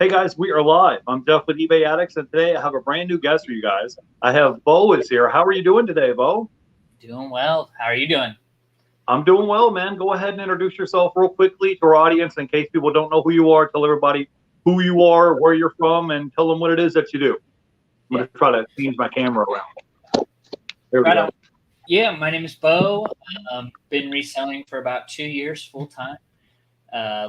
Hey guys, we are live. I'm Jeff with eBay Addicts, and today I have a brand new guest for you guys. I have Beau is here. How are you doing today, Beau? Doing well. How are you doing? I'm doing well, man. Go ahead and introduce yourself real quickly to our audience in case people don't know who you are. Tell everybody who you are, where you're from, and tell them what it is that you do. I'm Yeah, going to try to change my camera around. There we right on. go. Yeah, my name is Beau. Been reselling for about 2 years full time.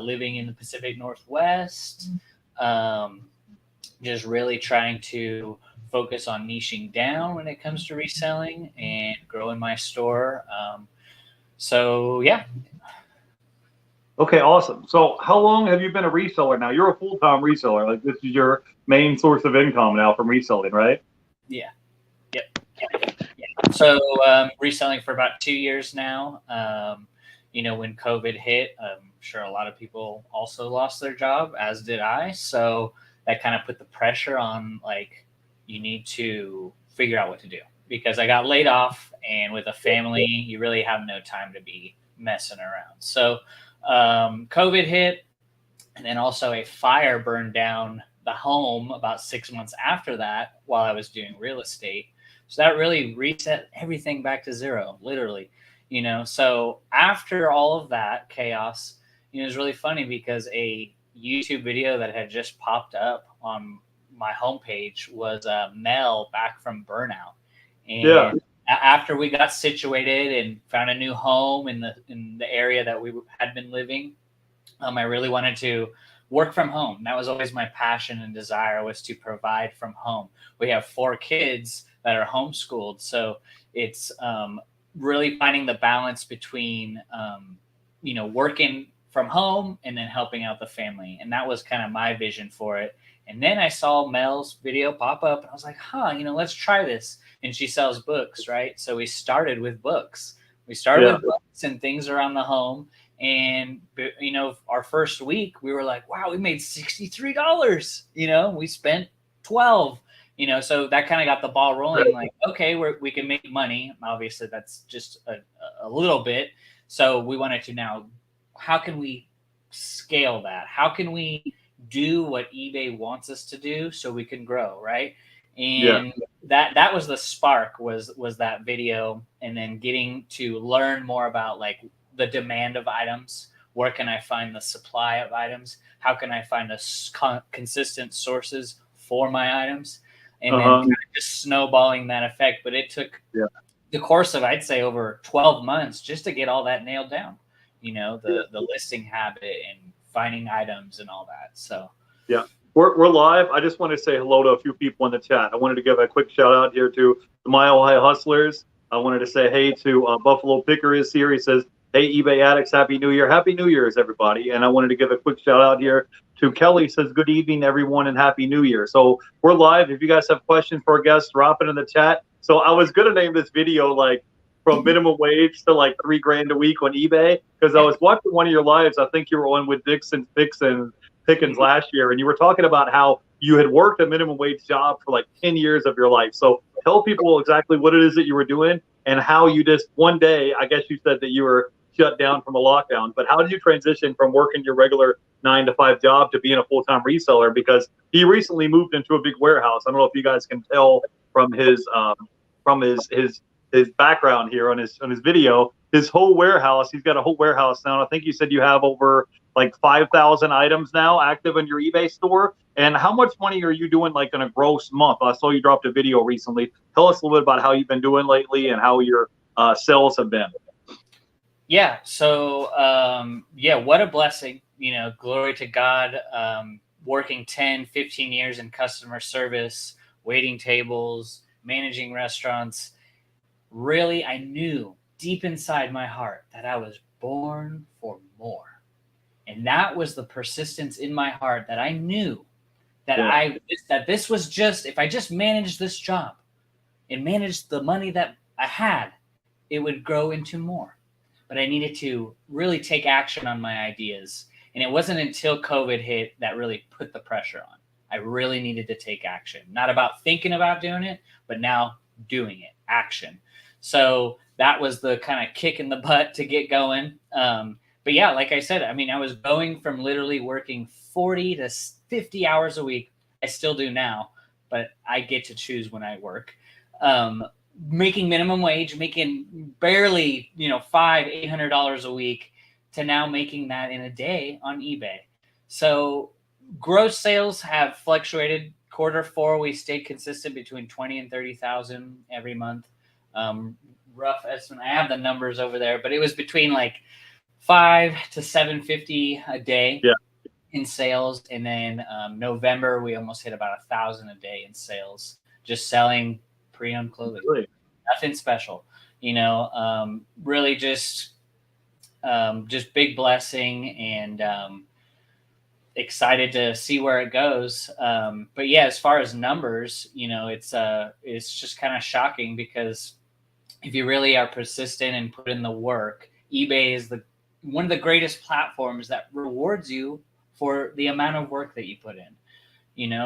Living in the Pacific Northwest. Um, just really trying to focus on niching down when it comes to reselling and growing my store. So yeah, Okay, awesome. So, how long have you been a reseller now? You're a full-time reseller. Like this is your main source of income now from reselling, right? yeah, yep. So reselling for about 2 years now. When COVID hit, I'm sure a lot of people also lost their job, as did I. So that kind of put the pressure on, like, you need to figure out what to do because I got laid off, and with a family, you really have no time to be messing around. So COVID hit, and then also a fire burned down the home about 6 months after that while I was doing real estate. So that really reset everything back to zero, literally. So after all of that chaos, it was really funny because a YouTube video that had just popped up on my homepage was Mel back from burnout. Yeah. And after we got situated and found a new home in the area that we had been living, I really wanted to work from home. That was always my passion and desire, was to provide from home. We have 4 kids that are homeschooled, so it's really finding the balance between working from home and then helping out the family, and that was kind of my vision for it. And then I saw Mel's video pop up, and I was like, let's try this. And she sells books, right? So we started with books. We started Yeah. with books and things around the home, and our first week we were like, wow, we made $63. We spent 12. So that kind of got the ball rolling, like, okay, we can make money. Obviously that's just a little bit. So we wanted to now, how can we scale that? How can we do what eBay wants us to do so we can grow, right? Yeah. And that was the spark, was that video, and then getting to learn more about, like, the demand of items. Where can I find the supply of items? How can I find consistent sources for my items? And then Uh-huh. kind of just snowballing that effect. But it took Yeah. the course of, I'd say, over 12 months just to get all that nailed down. Yeah. The listing habit and finding items and all that. So Yeah, we're live. I just want to say hello to a few people in the chat. I wanted to give a quick shout out here to the Mile High Hustlers. I wanted to say hey to Buffalo Picker is here. He says, hey, eBay Addicts, Happy New Year. Happy New Year's, everybody. And I wanted to give a quick shout out here to Kelly. Says, good evening, everyone, and Happy New Year. So we're live. If you guys have questions for our guests, drop it in the chat. So I was going to name this video like from minimum wage to like $3,000 a week on eBay because I was watching one of your lives. I think you were on with Dixon Fixon Pickens last year, and you were talking about how you had worked a minimum wage job for like 10 years of your life. So tell people exactly what it is that you were doing and how you just one day, I guess you said that you were shut down from a lockdown, but how did you transition from working your regular 9 to 5 job to being a full-time reseller? Because he recently moved into a big warehouse. I don't know if you guys can tell from his background here on his video. His whole warehouse, he's got a whole warehouse now. I think you said you have over like 5,000 items now active in your eBay store. And how much money are you doing like in a gross month? I saw you dropped a video recently. Tell us a little bit about how you've been doing lately and how your sales have been. yeah, so what a blessing. Glory to God. Working 10, 15 years in customer service, waiting tables, managing restaurants. Really, I knew deep inside my heart that I was born for more. And that was the persistence in my heart, that I knew that Yeah. that this was just, if I just managed this job and managed the money that I had, it would grow into more. But I needed to really take action on my ideas. And it wasn't until COVID hit that really put the pressure on. I really needed to take action, not about thinking about doing it, but now doing it, action. So that was the kind of kick in the butt to get going. But yeah, like I said, I mean, I was going from literally working 40 to 50 hours a week. I still do now, but I get to choose when I work. Making minimum wage, making barely, $500-800 a week, to now making that in a day on eBay. So gross sales have fluctuated. Q4, we stayed consistent between 20 and 30,000 every month. Rough estimate. I have the numbers over there, but it was between like 5 to 750 a day in sales. And then November, we almost hit about 1,000 a day in sales, just selling pre-owned clothing. Really? Nothing special, really just big blessing, and excited to see where it goes. But yeah, as far as numbers, it's just kind of shocking, because if you really are persistent and put in the work, eBay is one of the greatest platforms that rewards you for the amount of work that you put in.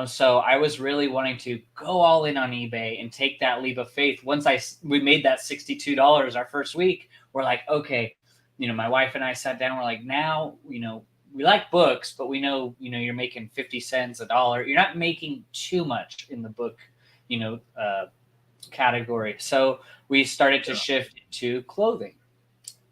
So I was really wanting to go all in on eBay and take that leap of faith. Once we made that $62 our first week, we're like, okay, my wife and I sat down. We're like, now, we like books, but we know, you're making 50 cents, $1. You're not making too much in the book, category. So we started to shift to clothing,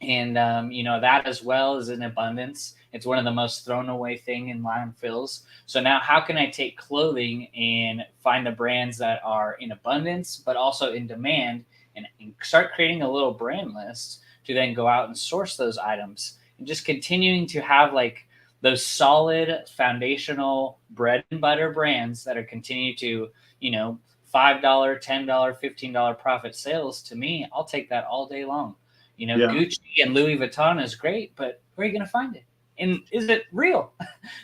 and that as well is in abundance. It's one of the most thrown away thing in landfills. So now how can I take clothing and find the brands that are in abundance, but also in demand, and start creating a little brand list to then go out and source those items, and just continuing to have like those solid foundational bread and butter brands that are continue to, $5, $10, $15 profit sales. To me, I'll take that all day long. Gucci and Louis Vuitton is great, but where are you going to find it? And is it real?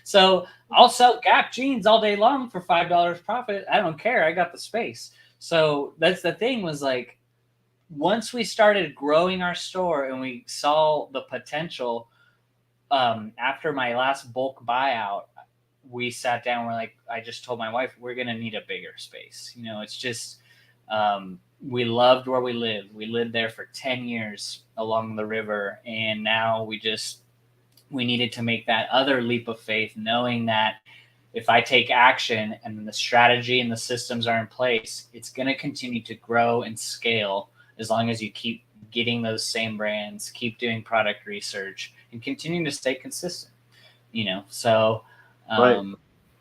So I'll sell Gap jeans all day long for $5 profit. I don't care. I got the space. So that's the thing, was like, once we started growing our store and we saw the potential, after my last bulk buyout, we sat down. We're like, I just told my wife, we're going to need a bigger space. It's just, we loved where we lived. We lived there for 10 years along the river. And now we needed to make that other leap of faith, knowing that if I take action and the strategy and the systems are in place, it's going to continue to grow and scale, as long as you keep getting those same brands, keep doing product research, and continuing to stay consistent, So, right.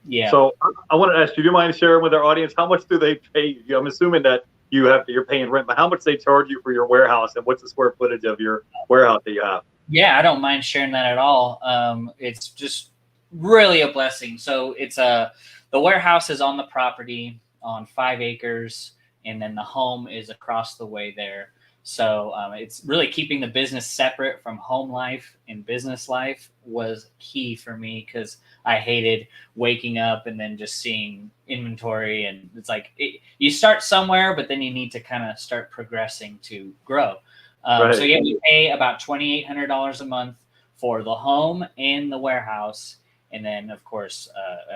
Yeah. So I want to ask you, do you mind sharing with our audience, how much do they pay you? I'm assuming that you're paying rent, but how much they charge you for your warehouse, and what's the square footage of your warehouse that you have? Yeah, I don't mind sharing that at all. It's just really a blessing. So the warehouse is on the property on 5 acres, and then the home is across the way there. So it's really keeping the business separate from home life and business life was key for me, because I hated waking up and then just seeing inventory. And it's like, you start somewhere, but then you need to kind of start progressing to grow. Right. So yeah, we pay about $2,800 a month for the home and the warehouse, and then of course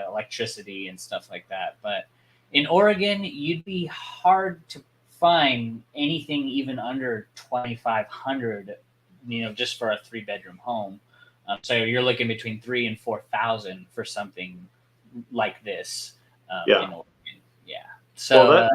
electricity and stuff like that. But in Oregon, you'd be hard to find anything even under $2,500, just for a 3-bedroom home. So you're looking between $3,000 and $4,000 for something like this. In Oregon. Yeah. So. Well,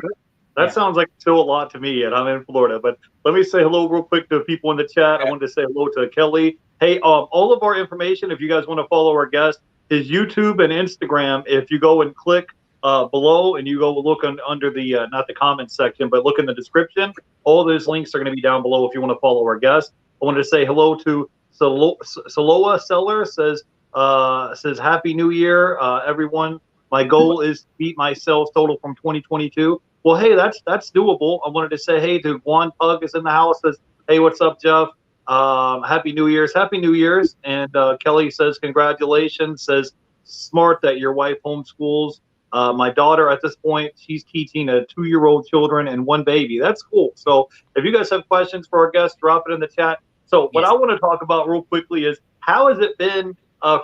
that sounds like still a lot to me, and I'm in Florida. But let me say hello real quick to people in the chat. I wanted to say hello to Kelly. Hey, all of our information, if you guys want to follow our guest, is YouTube and Instagram. If you go and click below and you go look under the, not the comment section, but look in the description, all those links are going to be down below if you want to follow our guest. I wanted to say hello to Saloa Seller, says Happy New Year, everyone. My goal is to beat my sales total from 2022. Well, hey, that's doable. I wanted to say hey to Juan Pug is in the house. Says, hey, what's up, Jeff? Happy New Year's. Happy New Year's. And Kelly says, congratulations. Says, smart that your wife homeschools. My daughter at this point, she's teaching a 2-year-old children and 1 baby. That's cool. So if you guys have questions for our guests, drop it in the chat. So what I want to talk about real quickly is, how has it been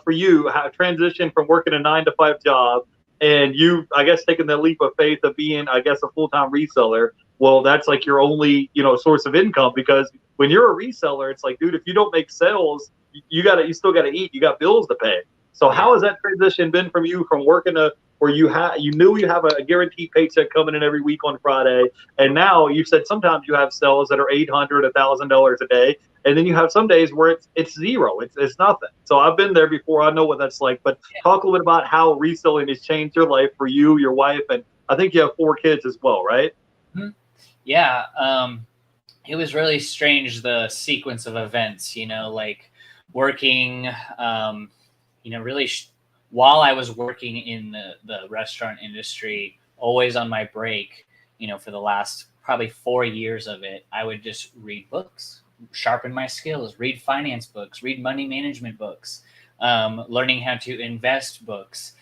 for you, transition from working a 9-to-5 job, and you, I guess, taking the leap of faith of being, I guess, a full-time reseller? Well, that's like your only, source of income, because when you're a reseller, it's like, dude, if you don't make sales, you still got to eat. You got bills to pay. So Yeah. how has that transition been from you from working where you knew you have a guaranteed paycheck coming in every week on Friday, and now you said sometimes you have sales that are $800, $1,000 a day, and then you have some days where it's zero, it's nothing. So I've been there before, I know what that's like. But talk a little bit about how reselling has changed your life for you, your wife, and I think you have 4 kids as well, right? Mm-hmm. Yeah. It was really strange, the sequence of events, like working, really while I was working in the restaurant industry, always on my break, for the last probably 4 years of it, I would just read books, sharpen my skills, read finance books, read money management books, learning how to invest books.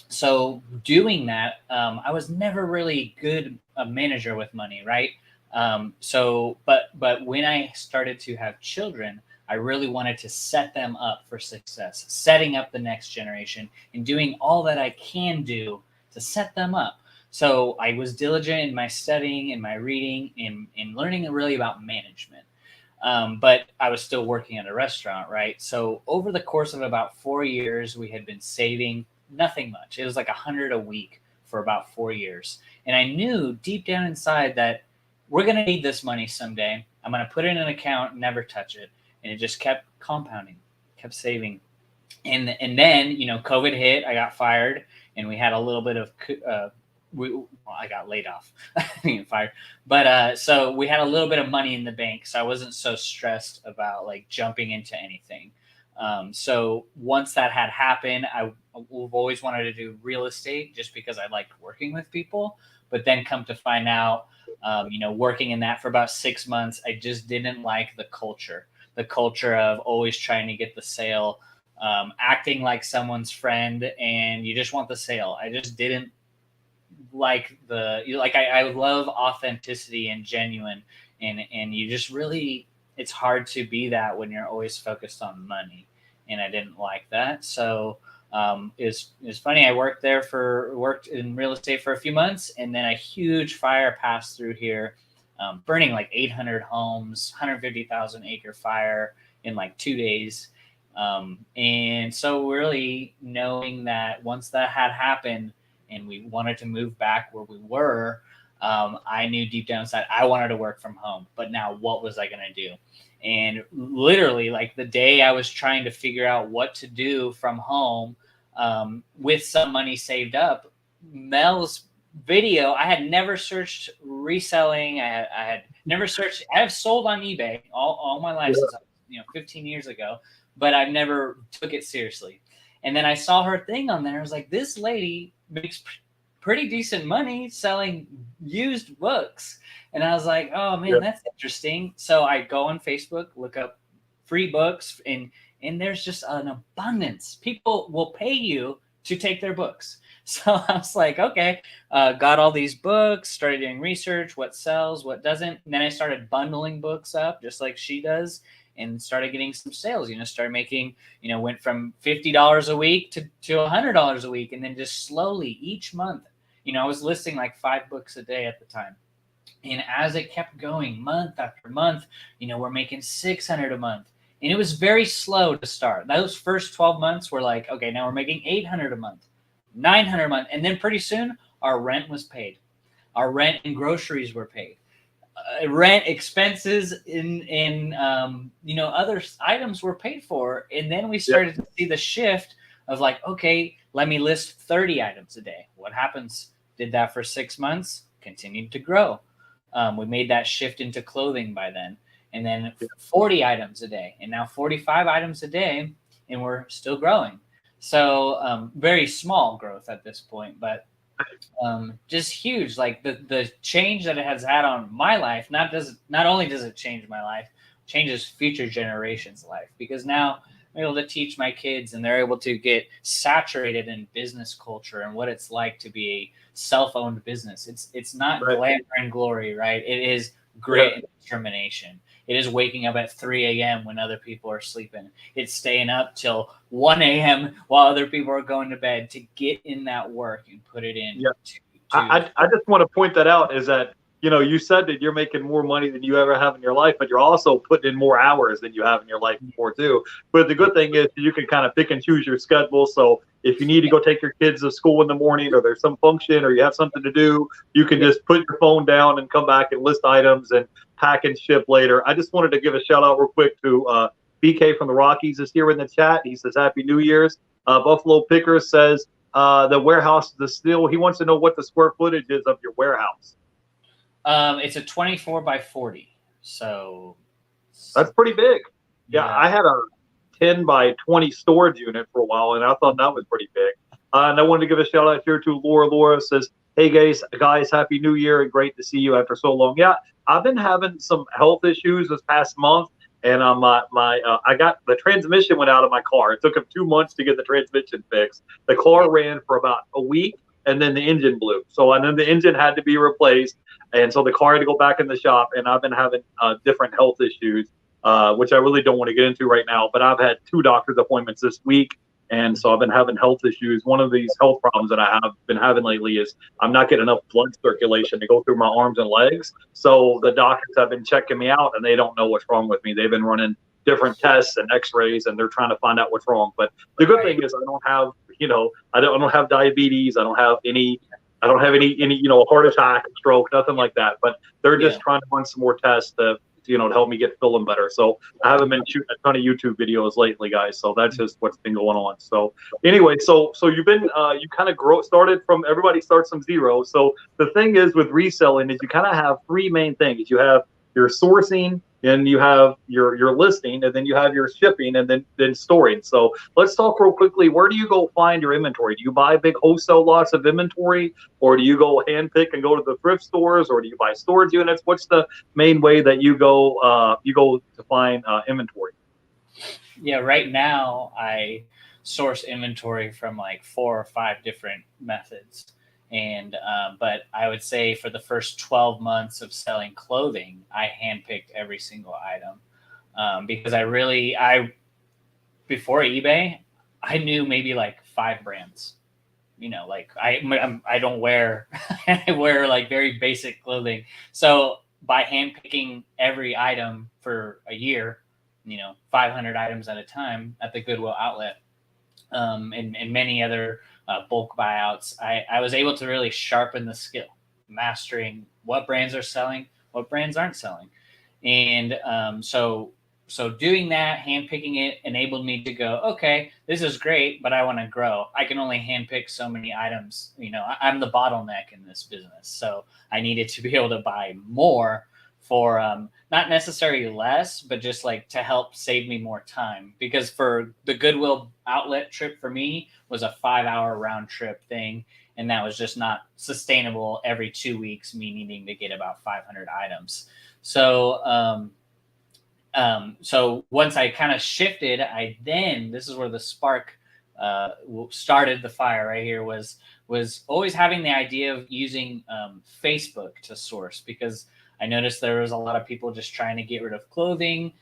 So doing that, I was never really good a manager with money, right? But when I started to have children, I really wanted to set them up for success, setting up the next generation and doing all that I can do to set them up. So I was diligent in my studying and my reading and learning really about management. But I was still working at a restaurant, right? So over the course of about 4 years, we had been saving nothing much. It was like 100 a week for about 4 years. And I knew deep down inside that we're going to need this money someday. I'm going to put it in an account, never touch it. And it just kept compounding, kept saving. And then, COVID hit, I got fired, and we had a little bit of, I got laid off, fired. But so we had a little bit of money in the bank. So I wasn't so stressed about like jumping into anything. So once that had happened, I've always wanted to do real estate just because I liked working with people. But then come to find out, working in that for about 6 months, I just didn't like the culture of always trying to get the sale, acting like someone's friend, and you just want the sale. I just didn't like I love authenticity and genuine, and you just really, it's hard to be that when you're always focused on money, and I didn't like that. So it's funny. I worked in real estate for a few months, and then a huge fire passed through here, burning like 800 homes, 150,000 acre fire in like 2 days. And so really knowing that once that had happened and we wanted to move back where we were, I knew deep down inside I wanted to work from home. But now what was I going to do? And literally, like the day I was trying to figure out what to do from home, with some money saved up, Mel's video, I had never searched reselling. I had never searched. I have sold on eBay all my life since 15 years ago, but I've never took it seriously. And then I saw her thing on there. I was like, this lady makes pretty decent money selling used books. And I was like, oh man, that's interesting. So I go on Facebook, look up free books, and there's just an abundance. People will pay you to take their books. So I was like, okay, got all these books, started doing research, what sells, what doesn't. And then I started bundling books up just like she does, and started getting some sales, started making, went from $50 a week to $100 a week. And then just slowly each month, I was listing like 5 books a day at the time. And as it kept going month after month, we're making 600 a month. And it was very slow to start. Those first 12 months were like, okay, now we're making 800 a month, 900 a month. And then pretty soon our rent was paid. Our rent and groceries were paid. Rent, expenses, in other items were paid for. And then we started to see the shift of like, okay, let me list 30 items a day. What happens? Did that for 6 months, continued to grow. We made that shift into clothing by then, and then 40 items a day, and now 45 items a day, and we're still growing. So very small growth at this point, but just huge. Like the change that it has had on my life, not only does it change my life, changes future generations' life, because now I'm able to teach my kids, and they're able to get saturated in business culture and what it's like to be a self-owned business. It's not glamour and glory, right? It is grit and determination. It is waking up at 3 a.m. when other people are sleeping. It's staying up till 1 a.m. while other people are going to bed to get in that work and put it in. I just want to point that out, is that you said that you're making more money than you ever have in your life, but you're also putting in more hours than you have in your life before too. But the good thing is you can kind of pick and choose your schedule. So if you need to go take your kids to school in the morning, or there's some function, or you have something to do, you can just put your phone down and come back and list items and pack and ship later. I just wanted to give a shout out real quick to BK from the Rockies is here in the chat. He says Happy New Year's. Buffalo Picker says the warehouse is still. He wants to know what the square footage is of your warehouse. It's a 24 by 40. So that's pretty big. Yeah, I had a 10 by 20 storage unit for a while, and I thought that was pretty big. And I wanted to give a shout out here to Laura. Laura says, hey guys, Happy New Year, and great to see you after so long. Yeah, I've been having some health issues this past month, and I got the transmission went out of my car. It took him 2 months to get the transmission fixed. The car ran for about a week, and then the engine blew. So, and then the engine had to be replaced, and so the car had to go back in the shop. And I've been having different health issues, which I really don't want to get into right now. But I've had 2 doctor's appointments this week, and so I've been having health issues. One of these health problems that I have been having lately is I'm not getting enough blood circulation to go through my arms and legs. So the doctors have been checking me out, and they don't know what's wrong with me. They've been running different tests and x-rays, and they're trying to find out what's wrong. But the good thing is I don't have, I don't have diabetes. I don't have any, heart attack, stroke, nothing like that. But they're just trying to run some more tests to help me get feeling better. So I haven't been shooting a ton of YouTube videos lately, guys. So that's just what's been going on. So anyway, so you've been, you kind of started from, everybody starts from zero. So the thing is with reselling is you kind of have 3 main things. You have your sourcing, and you have your listing, and then you have your shipping, and then storing. So let's talk real quickly. Where do you go find your inventory? Do you buy big wholesale lots of inventory, or do you go hand pick and go to the thrift stores, or do you buy storage units? What's the main way that you go to find inventory? Yeah, right now I source inventory from like 4 or 5 different methods. And but I would say for the first 12 months of selling clothing, I handpicked every single item because before eBay, I knew maybe like 5 brands. Like I don't wear I wear like very basic clothing. So by handpicking every item for a year, 500 items at a time at the Goodwill outlet, and many other bulk buyouts, I was able to really sharpen the skill, mastering what brands are selling, what brands aren't selling. And so doing that, handpicking it enabled me to go, okay, this is great, but I want to grow. I can only handpick so many items. I'm the bottleneck in this business. So I needed to be able to buy more for not necessarily less, but just like to help save me more time. Because for the Goodwill outlet trip for me was a 5-hour round trip thing. And that was just not sustainable every 2 weeks, me needing to get about 500 items. So, so once I kind of shifted, this is where the spark started the fire right here, was always having the idea of using Facebook to source, because I noticed there was a lot of people just trying to get rid of clothing,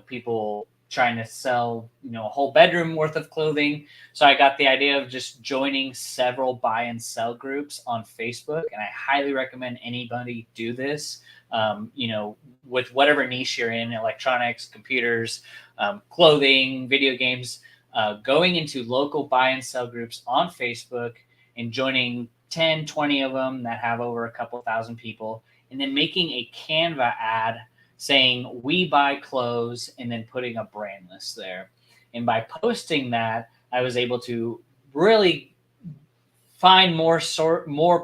people trying to sell, a whole bedroom worth of clothing. So I got the idea of just joining several buy and sell groups on Facebook. And I highly recommend anybody do this, with whatever niche you're in, electronics, computers, clothing, video games, going into local buy and sell groups on Facebook and joining 10, 20 of them that have over a couple thousand people, and then making a Canva ad saying we buy clothes, and then putting a brand list there. And by posting that, I was able to really find more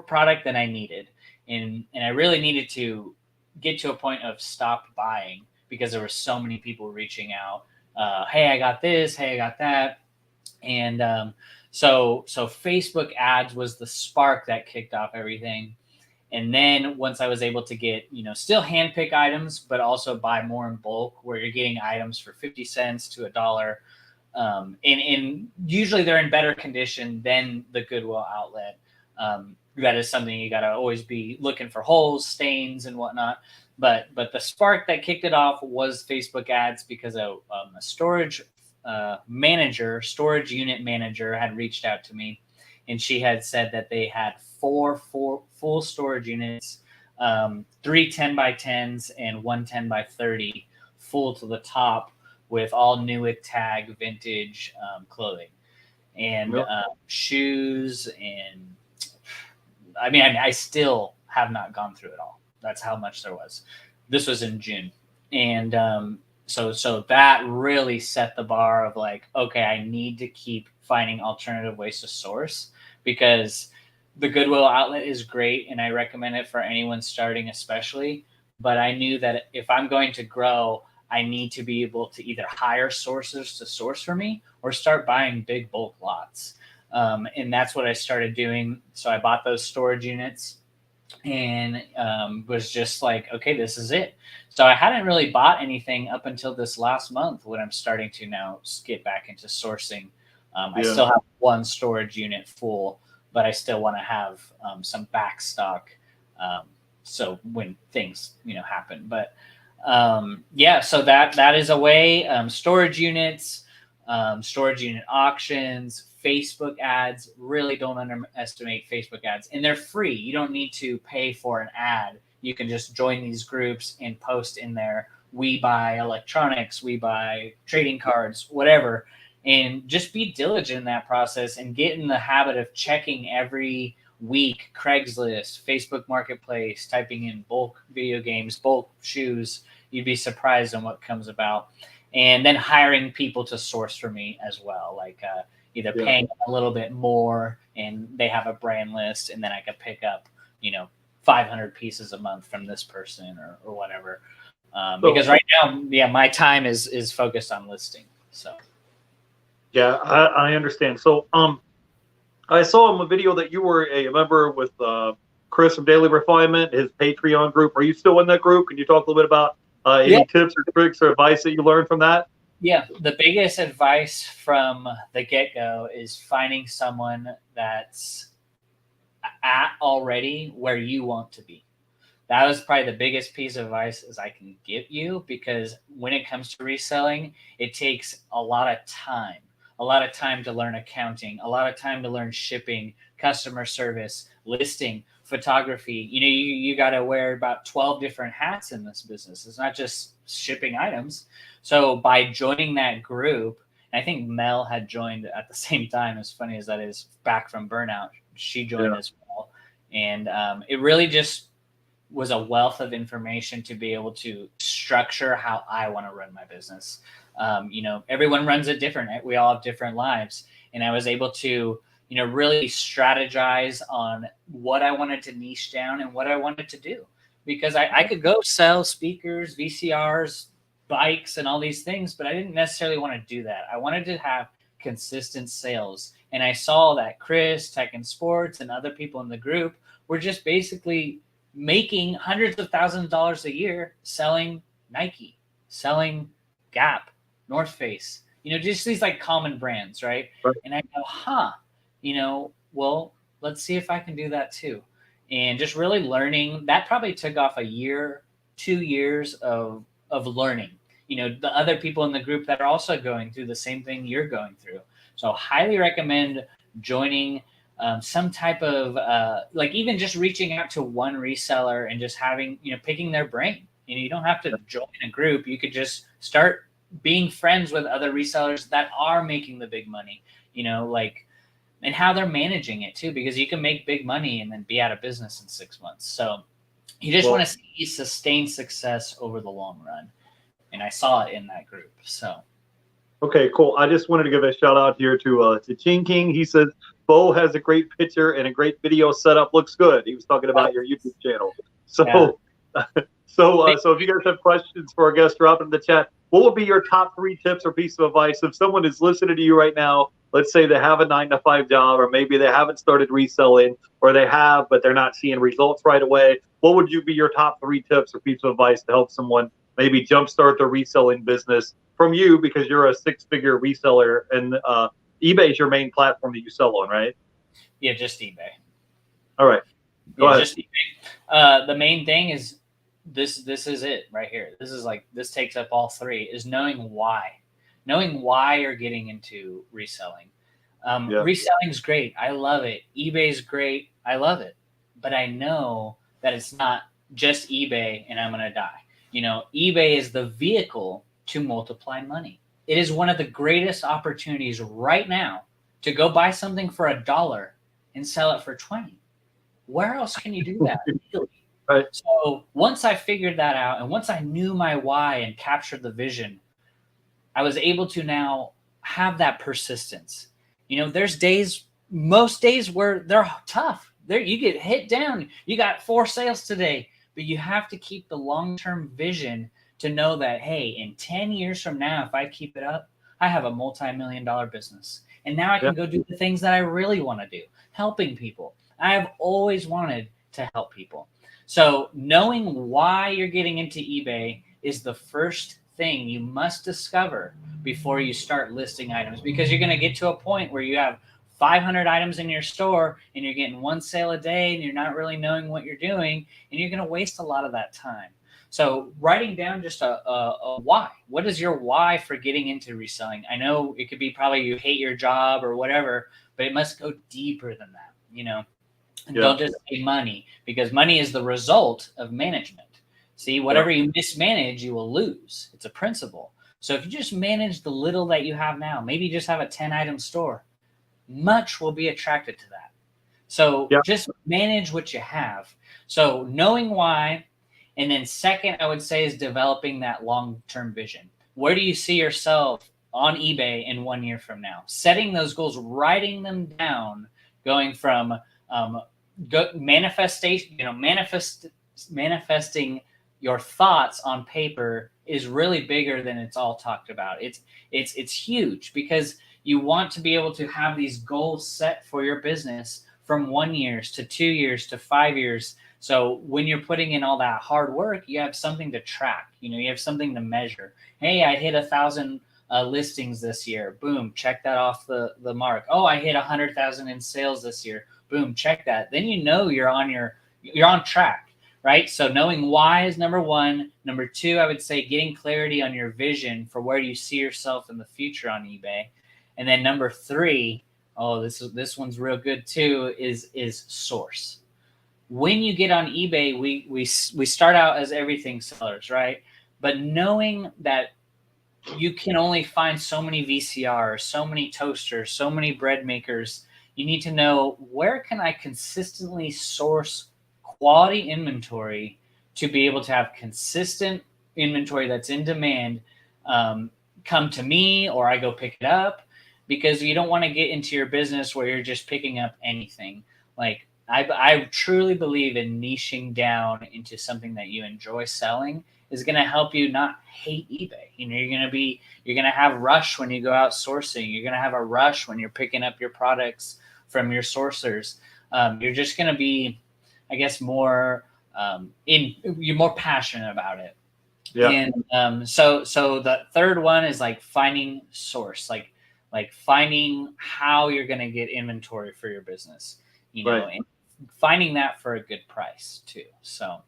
product than I needed. And I really needed to get to a point of stop buying, because there were so many people reaching out. Hey, I got this. Hey, I got that. And so Facebook ads was the spark that kicked off everything. And then once I was able to get, still handpick items, but also buy more in bulk, where you're getting items for 50 cents to $1. And usually they're in better condition than the Goodwill outlet. That is something you got to always be looking for holes, stains, and whatnot. But the spark that kicked it off was Facebook ads, because a storage unit manager had reached out to me, and she had said that they had 4 full storage units 3 10x10s and 1 10x30 full to the top with all Newick tag vintage clothing and shoes. And I mean, I still have not gone through it all. That's how much there was. This was in June. And so that really set the bar of like, okay, I need to keep finding alternative ways to source, because the Goodwill outlet is great and I recommend it for anyone starting especially. But I knew that if I'm going to grow, I need to be able to either hire sources to source for me or start buying big bulk lots. And that's what I started doing. So I bought those storage units and was just like, okay, this is it. So I hadn't really bought anything up until this last month when I'm starting to now get back into sourcing. I still have one storage unit full, but I still want to have some back stock. So when things, happen, but so that is a way. Storage units, storage unit auctions, Facebook ads. Really don't underestimate Facebook ads, and they're free. You don't need to pay for an ad. You can just join these groups and post in there. We buy electronics, we buy trading cards, whatever, and just be diligent in that process and get in the habit of checking every week Craigslist, Facebook Marketplace, typing in bulk video games, bulk shoes. You'd be surprised on what comes about. And then hiring people to source for me as well, like either paying a little bit more and they have a brand list, and then I could pick up, 500 pieces a month from this person or whatever. Because right now, my time is focused on listing. So. Yeah, I understand. So, I saw in a video that you were a member with Chris from Daily Refinement, his Patreon group. Are you still in that group? Can you talk a little bit about any tips or tricks or advice that you learned from that? Yeah, the biggest advice from the get-go is finding someone that's at already where you want to be. That was probably the biggest piece of advice as I can give you, because when it comes to reselling, it takes a lot of time to learn accounting, a lot of time to learn shipping, customer service, listing, photography. You got to wear about 12 different hats in this business. It's not just shipping items. So by joining that group, and I think Mel had joined at the same time, as funny as that is, back from burnout, she joined as well. And it really just was a wealth of information to be able to structure how I want to run my business. Everyone runs it different. We all have different lives. And I was able to, really strategize on what I wanted to niche down and what I wanted to do, because I could go sell speakers, VCRs, bikes, and all these things, but I didn't necessarily want to do that. I wanted to have consistent sales. And I saw that Chris, Tech and Sports, and other people in the group were just basically making hundreds of thousands of dollars a year selling Nike, selling Gap, North Face, just these like common brands, right? And I go, well, let's see if I can do that too. And just really learning. That probably took off a year, 2 years of learning, the other people in the group that are also going through the same thing you're going through. So highly recommend joining some type of like even just reaching out to one reseller and just having, picking their brain. You don't have to join a group. You could just start being friends with other resellers that are making the big money, and how they're managing it too, because you can make big money and then be out of business in 6 months. So you just want to see sustained success over the long run. And I saw it in that group. So. Okay, cool. I just wanted to give a shout out here to Ching King. He says, Beau has a great picture and a great video setup. Looks good. He was talking about your YouTube channel. So, so if you guys have questions for our guest, drop it in the chat. What would be your top 3 tips or piece of advice if someone is listening to you right now? Let's say they have a 9-to-5 job, or maybe they haven't started reselling, or they have, but they're not seeing results right away. What would you be your top 3 tips or piece of advice to help someone maybe jumpstart their reselling business from you, because you're a 6-figure reseller and eBay is your main platform that you sell on, right? Yeah, just eBay. All right. Go ahead. Just eBay. The main thing is this is it right here. This takes up all 3, is knowing why you're getting into reselling. Reselling is great. I love it. eBay is great. I love it. But I know that it's not just eBay and I'm going to die. You know, eBay is the vehicle to multiply money. It is one of the greatest opportunities right now to go buy something for $1 and sell it for 20. Where else can you do that legally? Right. So once I figured that out, and once I knew my why and captured the vision, I was able to now have that persistence. You know, there's days, most days where they're tough. There, you get hit down. You got 4 sales today, but you have to keep the long-term vision to know that, hey, in 10 years from now, if I keep it up, I have a multi-million-dollar business. And now I can go do the things that I really want to do, helping people. I have always wanted to help people. So knowing why you're getting into eBay is the first thing you must discover before you start listing items, because you're going to get to a point where you have 500 items in your store and you're getting 1 sale a day and you're not really knowing what you're doing, and you're going to waste a lot of that time. So writing down just a why. What is your why for getting into reselling? I know it could be probably you hate your job or whatever, but it must go deeper than that, you know. And don't just say money, because money is the result of management. See, whatever you mismanage, you will lose. It's a principle. So if you just manage the little that you have now, maybe you just have a 10-item store, much will be attracted to that. So just manage what you have. So knowing why, and then second, I would say, is developing that long-term vision. Where do you see yourself on eBay in 1 year from now? Setting those goals, writing them down, going from manifestation, you know, manifesting your thoughts on paper is really bigger than it's all talked about. It's huge, because you want to be able to have these goals set for your business from 1 year to 2 years to 5 years. So when you're putting in all that hard work, you have something to track. You know, you have something to measure. Hey, I hit 1,000 listings this year. Boom, check that off the mark. Oh, I hit 100,000 in sales this year. Boom, check that. Then you know you're on track, right? So knowing why is number 1. Number 2, I would say getting clarity on your vision for where you see yourself in the future on eBay. And then number 3, this one's real good too, is source. When you get on eBay, we start out as everything sellers, right? But knowing that you can only find so many VCRs, so many toasters, so many bread makers, you need to know, where can I consistently source quality inventory to be able to have consistent inventory that's in demand come to me, or I go pick it up, because you don't want to get into your business where you're just picking up anything. Like, I truly believe in niching down into something that you enjoy selling is going to help you not hate eBay. You know, you're going to have rush when you go out sourcing. You're going to have a rush when you're picking up your products from your sourcers. You're just going to be, I guess, more you're more passionate about it. Yeah. And so the third one is like finding source, like finding how you're going to get inventory for your business, you know, and finding that for a good price too. So.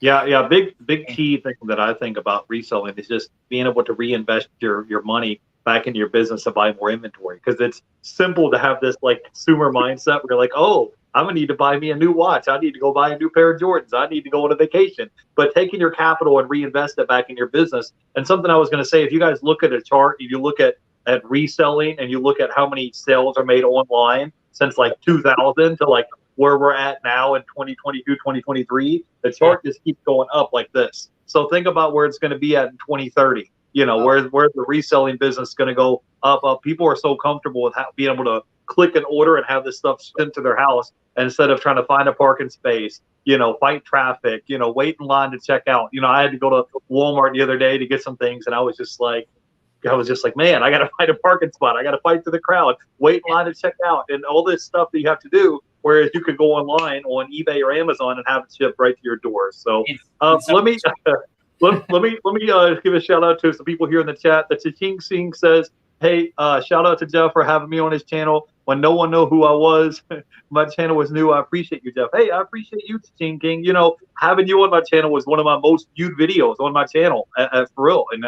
Yeah. Big key thing that I think about reselling is just being able to reinvest your money back into your business to buy more inventory. Because it's simple to have this like consumer mindset where you're like, oh, I'm gonna need to buy me a new watch. I need to go buy a new pair of Jordans. I need to go on a vacation. But taking your capital and reinvest it back in your business. And something I was gonna say, if you guys look at a chart, if you look at reselling and you look at how many sales are made online since like 2000 to like where we're at now in 2022, 2023, the chart just keeps going up like this. So think about where it's going to be at in 2030. You know, where the reselling business is going to go up. People are so comfortable with being able to click an order and have this stuff sent to their house, and instead of trying to find a parking space, you know, fight traffic, you know, wait in line to check out. You know, I had to go to Walmart the other day to get some things, and I was just like, man, I got to find a parking spot. I got to fight through the crowd, wait in line to check out, and all this stuff that you have to do. Whereas you could go online on eBay or Amazon and have it shipped right to your door. So let me give a shout out to some people here in the chat. The Ching Sing says, hey, shout out to Jeff for having me on his channel when no one knew who I was. My channel was new. I appreciate you, Jeff. Hey, I appreciate you, Ching King. You know, having you on my channel was one of my most viewed videos on my channel, for real. And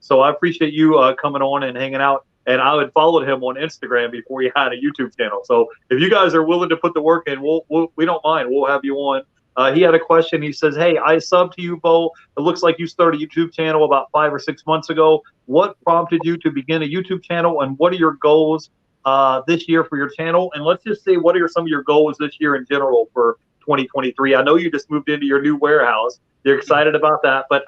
so I appreciate you coming on and hanging out. And I had followed him on Instagram before he had a YouTube channel. So if you guys are willing to put the work in, we don't mind. We'll have you on. He had a question. He says, "Hey, I subbed to you, Beau. It looks like you started a YouTube channel about 5 or 6 months ago. What prompted you to begin a YouTube channel, and what are your goals this year for your channel? And let's just say, what are some of your goals this year in general for 2023? I know you just moved into your new warehouse. You're excited about that, but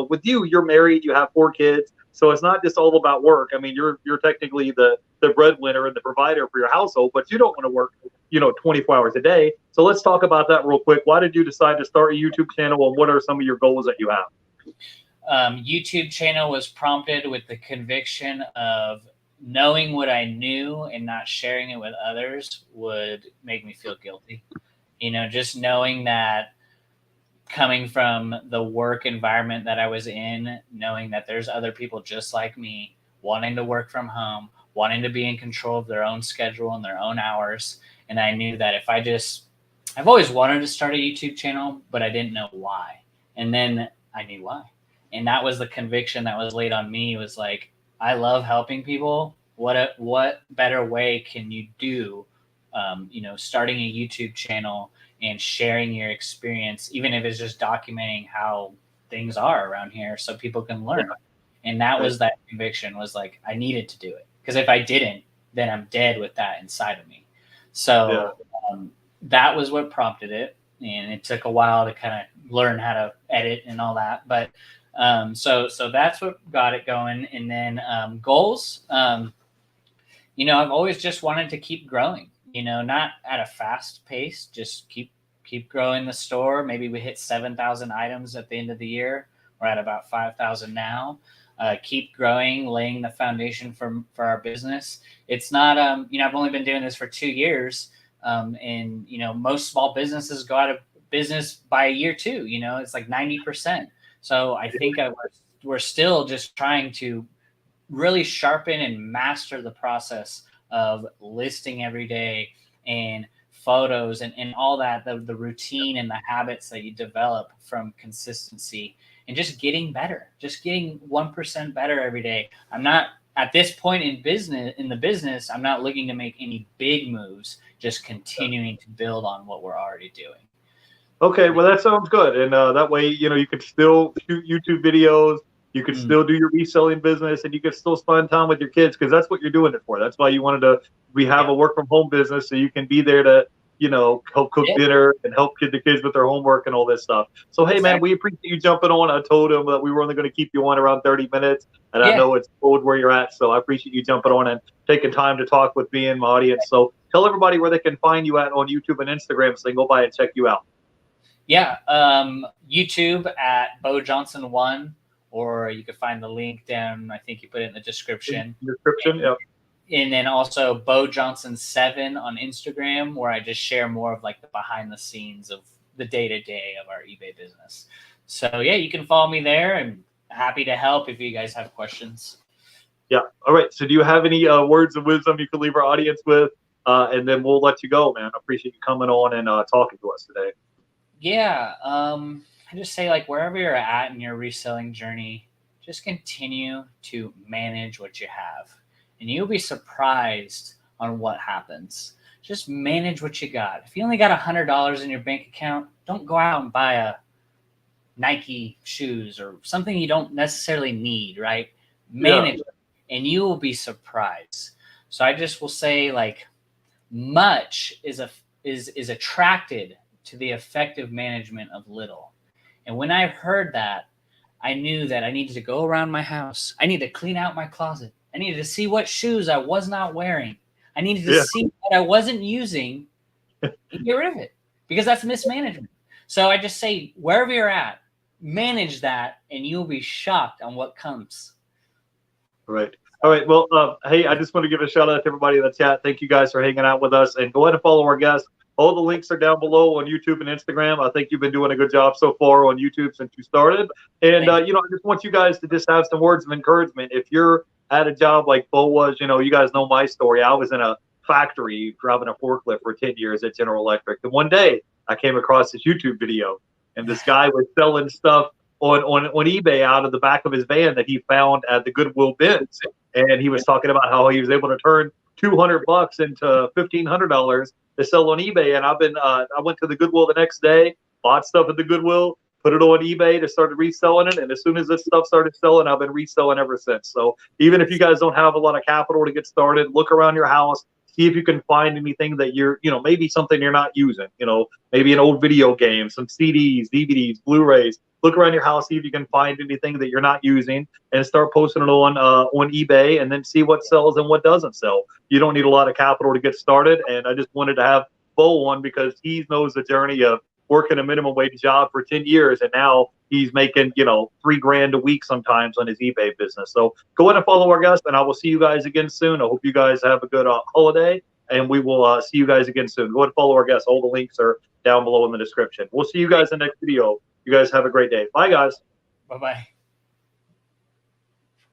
with you, you're married, you have 4 kids, so it's not just all about work. I mean, you're technically the breadwinner and the provider for your household, but you don't want to work 24 hours a day. So let's talk about that real quick. Why did you decide to start a YouTube channel, and what are some of your goals that you have? YouTube channel was prompted with the conviction of knowing what I knew and not sharing it with others would make me feel guilty. Just knowing that, coming from the work environment that I was in, knowing that there's other people just like me wanting to work from home, wanting to be in control of their own schedule and their own hours. And I knew that if I've always wanted to start a YouTube channel, but I didn't know why. And then I knew why. And that was the conviction that was laid on me, was like, I love helping people. What better way can you do, starting a YouTube channel and sharing your experience, even if it's just documenting how things are around here so people can learn. And that was that conviction, was like, I needed to do it. Because if I didn't, then I'm dead with that inside of me. So that was what prompted it. And it took a while to kind of learn how to edit and all that. But so that's what got it going. And then goals, I've always just wanted to keep growing, not at a fast pace, just keep growing the store. Maybe we hit 7,000 items at the end of the year. We're at about 5,000 now. Keep growing, laying the foundation for our business. It's not, I've only been doing this for 2 years. And most small businesses go out of business by year 2, it's like 90%. So I think we're still just trying to really sharpen and master the process of listing every day and photos and all that, the routine and the habits that you develop from consistency and just getting better, just getting 1% better every day. I'm not at this point in the business, I'm not looking to make any big moves, just continuing to build on what we're already doing. Okay, well, that sounds good. And that way, you could still shoot YouTube videos. You could still do your reselling business, and you could still spend time with your kids, because that's what you're doing it for. That's why you wanted to have a work from home business, so you can be there to, help cook dinner and help the kids with their homework and all this stuff. So, hey, man, we appreciate you jumping on. I told him that we were only going to keep you on around 30 minutes, and I know it's cold where you're at. So I appreciate you jumping on and taking time to talk with me and my audience. So tell everybody where they can find you at on YouTube and Instagram, so they can go by and check you out. Yeah, YouTube at Beau Johnson 1, or you could find the link down. I think you put it in the description. And then also Beau Johnson 7 on Instagram, where I just share more of like the behind the scenes of the day-to-day of our eBay business. So yeah, you can follow me there, and happy to help if you guys have questions. Yeah. All right. So do you have any words of wisdom you can leave our audience with? And then we'll let you go, man. I appreciate you coming on and talking to us today. Yeah. I just say, like, wherever you're at in your reselling journey, just continue to manage what you have. And you'll be surprised on what happens. Just manage what you got. If you only got $100 in your bank account, don't go out and buy a Nike shoes or something you don't necessarily need, right? Manage it, and you will be surprised. So I just will say, like, much is attracted to the effective management of little. And when I heard that, I knew that I needed to go around my house. I needed to clean out my closet. I needed to see what shoes I was not wearing. I needed to see what I wasn't using and get rid of it, because that's mismanagement. So I just say, wherever you're at, manage that, and you'll be shocked on what comes. Right. All right. Well, hey, I just want to give a shout out to everybody in the chat. Thank you guys for hanging out with us, and go ahead and follow our guests. All the links are down below on YouTube and Instagram. I think you've been doing a good job so far on YouTube since you started. And, I just want you guys to just have some words of encouragement. If you're at a job like Beau was, you guys know my story. I was in a factory driving a forklift for 10 years at General Electric. And one day I came across this YouTube video, and this guy was selling stuff on eBay out of the back of his van that he found at the Goodwill bins. And he was talking about how he was able to turn $200 into $1,500 to sell on eBay. And I went to the Goodwill the next day, bought stuff at the Goodwill, put it on eBay to start reselling it. And as soon as this stuff started selling, I've been reselling ever since. So even if you guys don't have a lot of capital to get started, look around your house, see if you can find anything that you're, maybe something you're not using, maybe an old video game, some CDs, DVDs, Blu-rays. Look around your house, see if you can find anything that you're not using, and start posting it on eBay, and then see what sells and what doesn't sell. You don't need a lot of capital to get started, and I just wanted to have Beau on because he knows the journey of working a minimum wage job for 10 years, and now he's making, $3,000 a week sometimes on his eBay business. So go ahead and follow our guest, and I will see you guys again soon. I hope you guys have a good holiday, and we will see you guys again soon. Go ahead and follow our guest. All the links are down below in the description. We'll see you guys in the next video. You guys have a great day. Bye, guys. Bye-bye.